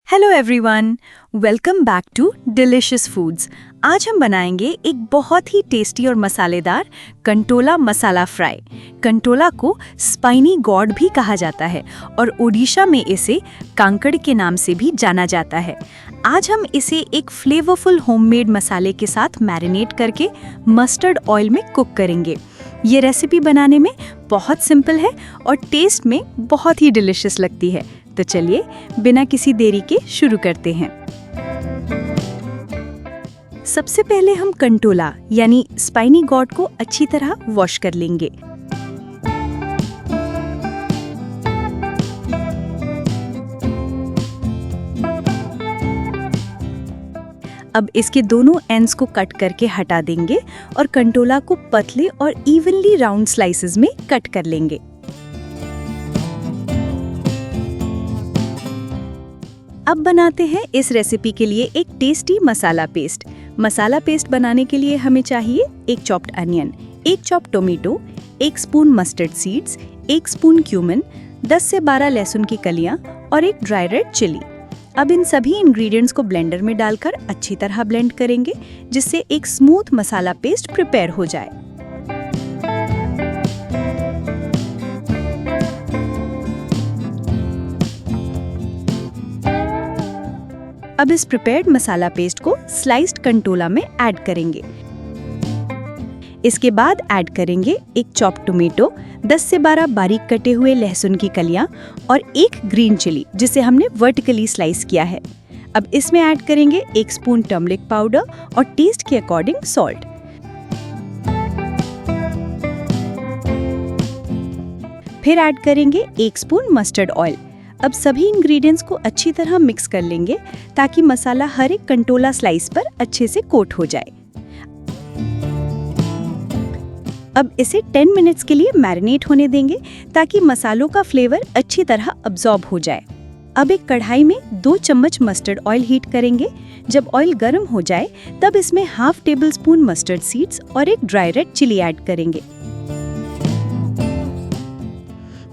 Hello everyone, welcome back to delicious foods. आज हम बनाएंगे एक बहुत ही टेस्टी और मसालेदार कंटोला मसाला फ्राई। कंटोला को स्पाइनी गॉड भी कहा जाता है और ओडिशा में इसे कांकड़ के नाम से भी जाना जाता है। आज हम इसे एक फ्लेवरफुल होममेड मसाले के साथ मैरिनेट करके मस्टर्ड ऑयल में कुक करेंगे। ये रेसिपी बनाने में बहुत सिंपल है और टेस्ट में बहुत ही डिलिशियस लगती है। तो चलिए बिना किसी देरी के शुरू करते हैं। सबसे पहले हम कंटोला यानी स्पाइनी गॉड को अच्छी तरह वॉश कर लेंगे। अब इसके दोनों एंड्स को कट करके हटा देंगे और कंटोला को पतले और इवनली राउंड स्लाइसेस में कट कर लेंगे। अब बनाते हैं इस रेसिपी के लिए एक टेस्टी मसाला पेस्ट। मसाला पेस्ट बनाने के लिए हमें चाहिए एक चॉप्ड अनियन, एक chopped tomato, 1 spoon mustard seeds, 1 spoon cumin, 10 से 12 लहसुन की कलियां और एक ड्राई रेड चिली। अब इन सभी इंग्रेडिएंट्स को ब्लेंडर में डालकर अच्छी तरह ब्लेंड करेंगे जिससे एक स्मूथ मसाला पेस्ट प्रिपेयर हो जाए। अब इस प्रिपेयर्ड मसाला पेस्ट को स्लाइस्ड कंटोला में ऐड करेंगे। इसके बाद ऐड करेंगे एक चॉप्ड टोमेटो, 10 से 12 बारीक कटे हुए लहसुन की कलियां और एक ग्रीन चिली जिसे हमने वर्टिकली स्लाइस किया है। अब इसमें ऐड करेंगे 1 स्पून टर्मरिक पाउडर और टेस्ट के अकॉर्डिंग सॉल्ट। फिर ऐड करेंगे 1 स्पून मस्टर्ड ऑयल। अब सभी इंग्रेडिएंट्स को अच्छी तरह मिक्स कर लेंगे ताकि मसाला हर एक कंटोला स्लाइस पर अच्छे से कोट हो जाए। अब इसे 10 मिनट्स के लिए मैरिनेट होने देंगे ताकि मसालों का फ्लेवर अच्छी तरह अब्सॉर्ब हो जाए। अब एक कढ़ाई में 2 चम्मच मस्टर्ड ऑयल हीट करेंगे। जब ऑयल गर्म हो जाए तब इसमें ½ टेबलस्पून मस्टर्ड सीड्स और एक ड्राई रेड चिली ऐड करेंगे।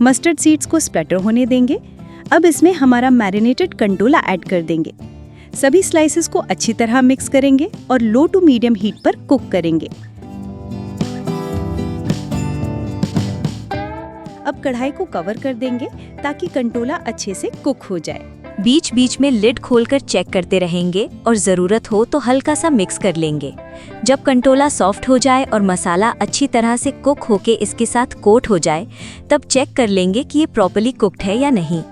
मस्टर्ड सीड्स को स्प्लटर होने देंगे। अब इसमें हमारा मैरिनेटेड कंटोला ऐड कर देंगे। सभी स्लाइसेस को अच्छी तरह मिक्स करेंगे और लो टू मीडियम हीट पर कुक करेंगे। अब कढ़ाई को कवर कर देंगे ताकि कंटोला अच्छे से कुक हो जाए। बीच बीच में लिड खोलकर चेक करते रहेंगे और ज़रूरत हो तो हल्का सा मिक्स कर लेंगे। जब कंटोला सॉफ्ट हो जाए और मसाला अच्छी तरह से कुक होके इसके साथ कोट हो जाए तब चेक कर लेंगे कि ये प्रॉपर्ली कुक्ड है या नहीं।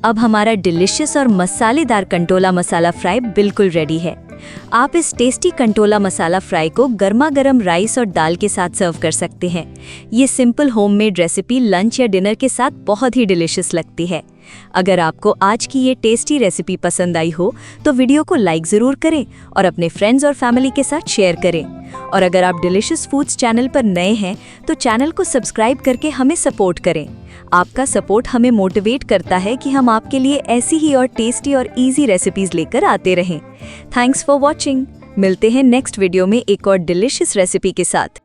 अब हमारा डिलिशियस और मसालेदार कंटोला मसाला फ्राई बिल्कुल रेडी है। आप इस टेस्टी कंटोला मसाला फ्राई को गर्मा गर्म राइस और दाल के साथ सर्व कर सकते हैं। ये सिंपल होममेड रेसिपी लंच या डिनर के साथ बहुत ही डिलिशियस लगती है। अगर आपको आज की ये टेस्टी रेसिपी पसंद आई हो तो वीडियो को लाइक ज़रूर करें और अपने फ्रेंड्स और फैमिली के साथ शेयर करें। और अगर आप डिलिशियस फूड्स चैनल पर नए हैं तो चैनल को सब्सक्राइब करके हमें सपोर्ट करें। आपका सपोर्ट हमें मोटिवेट करता है कि हम आपके लिए ऐसी ही और टेस्टी और इजी रेसिपीज लेकर आते रहें। Thanks for watching. मिलते हैं नेक्स्ट वीडियो में एक और डिलिशियस रेसिपी के साथ।